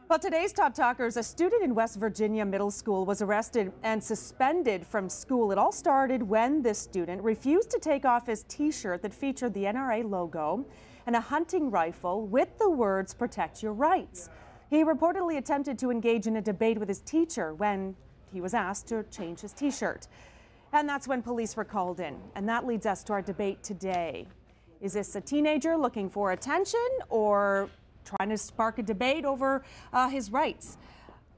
Well, today's Top Talkers, a student in West Virginia Middle School was arrested and suspended from school. It all started when this student refused to take off his T-shirt that featured the NRA logo and a hunting rifle with the words, "Protect your rights." He reportedly attempted to engage in a debate with his teacher when he was asked to change his T-shirt. And that's when police were called in. And that leads us to our debate today. Is this a teenager looking for attention or trying to spark a debate over his rights?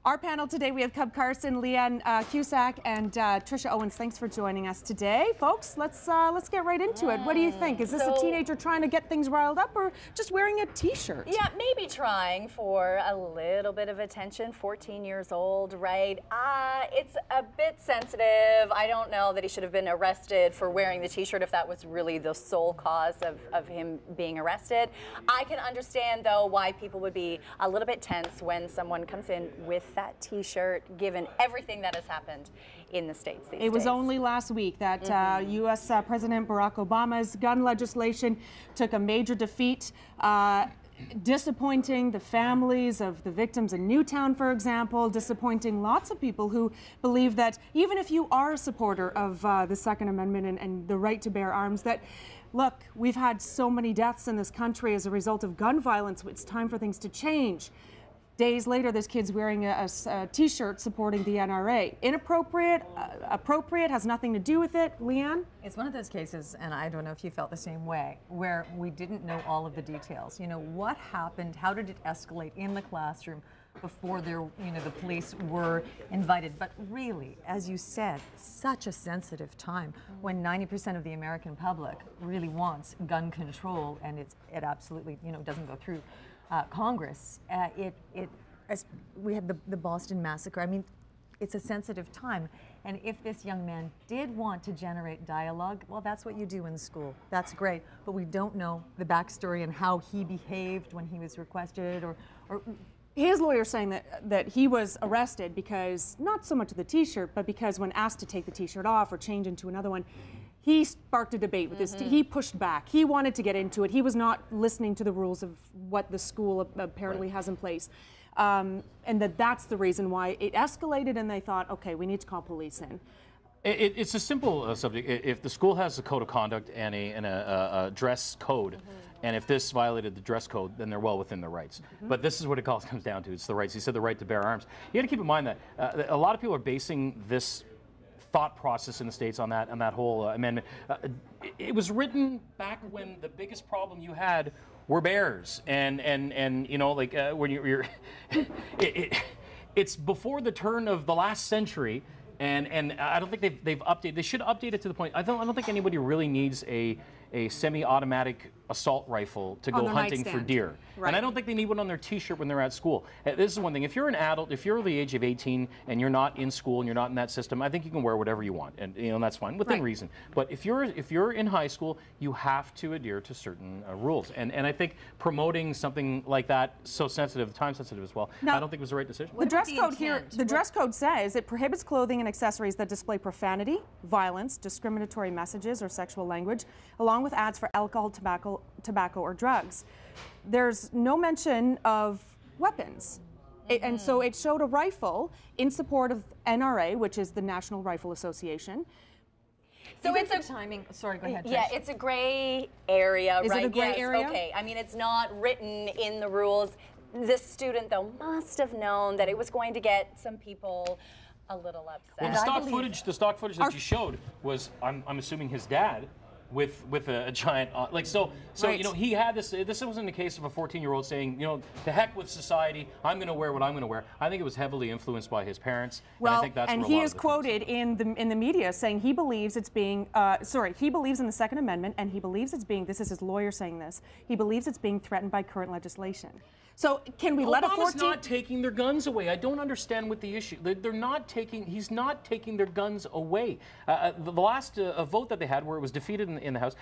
Our panel today, we have Carson, Leanne, Cusack, and Trisha Owens. Thanks for joining us today. Folks, let's get right into it. What do you think? Is this a teenager trying to get things riled up or just wearing a T-shirt? Yeah, maybe trying for a little bit of attention. 14 years old, right? It's a bit sensitive. I don't know that he should have been arrested for wearing the T-shirt if that was really the sole cause of him being arrested. I can understand, though, why people would be a little bit tense when someone comes in with that T-shirt, given everything that has happened in the States these days. It was only last week that U.S. President Barack Obama's gun legislation took a major defeat, disappointing the families of the victims in Newtown, for example, disappointing lots of people who believe that even if you are a supporter of the Second Amendment and the right to bear arms, that look, we've had so many deaths in this country as a result of gun violence. It's time for things to change. Days later, this kid's wearing a T-shirt supporting the NRA. Inappropriate, appropriate, has nothing to do with it. Leanne? It's one of those cases, and I don't know if you felt the same way, where we didn't know all of the details. You know, what happened, how did it escalate in the classroom before there, the police were invited. But really, as you said, such a sensitive time when 90% of the American public really wants gun control, and it absolutely, doesn't go through Congress. As we had the Boston massacre. I mean, it's a sensitive time. And if this young man did want to generate dialogue, well, that's what you do in school. That's great. But we don't know the backstory and how he behaved when he was requested or his lawyer saying that he was arrested because, not so much of the T-shirt, but because when asked to take the T-shirt off or change into another one, he sparked a debate with his he pushed back. He wanted to get into it. He was not listening to the rules of what the school apparently has in place. And that's the reason why it escalated, and they thought, okay, we need to call police in. It's a simple subject. If the school has a code of conduct and a dress code, and if this violated the dress code, then they're well within their rights. But this is what it comes down to. It's the rights. He said the right to bear arms. You got to keep in mind that a lot of people are basing this thought process in the States on that whole amendment. It was written back when the biggest problem you had were bears, and when you're it's before the turn of the last century, and I don't think they've updated. They should update it to the point. I don't think anybody really needs a semi-automatic assault rifle to go hunting for deer. Right. And I don't think they need one on their T-shirt when they're at school. This is one thing. If you're an adult, if you're the age of 18 and you're not in school and you're not in that system, I think you can wear whatever you want, and that's fine within reason. But if you're in high school, you have to adhere to certain rules. And I think promoting something like that, so sensitive, time sensitive as well, now, I don't think it was the right decision. The dress code here, the dress code says it prohibits clothing and accessories that display profanity, violence, discriminatory messages, or sexual language, along with ads for alcohol, tobacco, or drugs. There's no mention of weapons. And so it showed a rifle in support of NRA, which is the National Rifle Association. So it's a timing. Sorry, go ahead. Trish. Yeah, it's a gray area, Is right? It a gray area? Okay. I mean, it's not written in the rules. This student, though, must have known that it was going to get some people a little upset. Well, the stock footage that you showed was, I'm assuming, his dad with a giant he had this. This wasn't the case of a 14-year-old saying, to heck with society, I'm going to wear what I'm going to wear. I think it was heavily influenced by his parents. Well, and I think that's and he is quoted in the media saying he believes it's being he believes in the Second Amendment, and he believes it's being, this is his lawyer saying this, he believes it's being threatened by current legislation. So can we let a 14? Obama's not taking their guns away. I don't understand what the issue. They're not taking. He's not taking their guns away. The last vote that they had, where it was defeated in the House,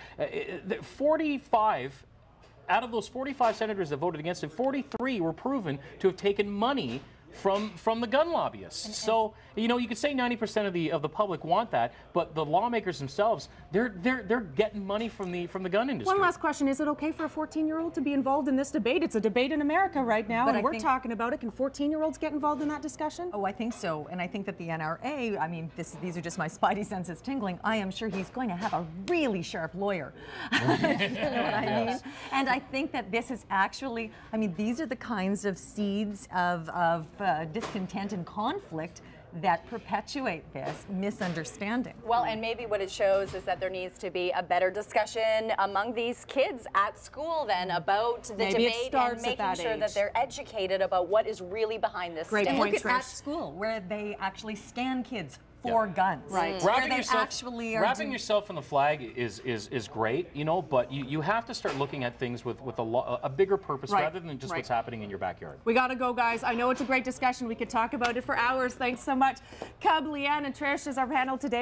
45 out of those 45 senators that voted against it, 43 were proven to have taken money from the gun lobbyists. So you know, you could say 90% of the public want that, but the lawmakers themselves, they're getting money from the gun industry. One last question: is it okay for a 14-year-old to be involved in this debate? It's a debate in America right now, and we're talking about it. Can 14-year-olds get involved in that discussion? Oh, I think so, and I think that the NRA. I mean, these are just my spidey senses tingling. I am sure he's going to have a really sharp lawyer. You know what I mean? And I think that this is actually. I mean, these are the kinds of seeds of discontent and conflict that perpetuate this misunderstanding. Well, and maybe what it shows is that there needs to be a better discussion among these kids at school then about the debate and making sure that they're educated about what is really behind this. Great point, Look Trish. at school where they actually scan kids for guns. Right. Wrapping yourself in the flag is great, you know, but you have to start looking at things with a bigger purpose rather than just what's happening in your backyard. We got to go, guys. I know it's a great discussion. We could talk about it for hours. Thanks so much. Cub, Leanne, and Trish is our panel today.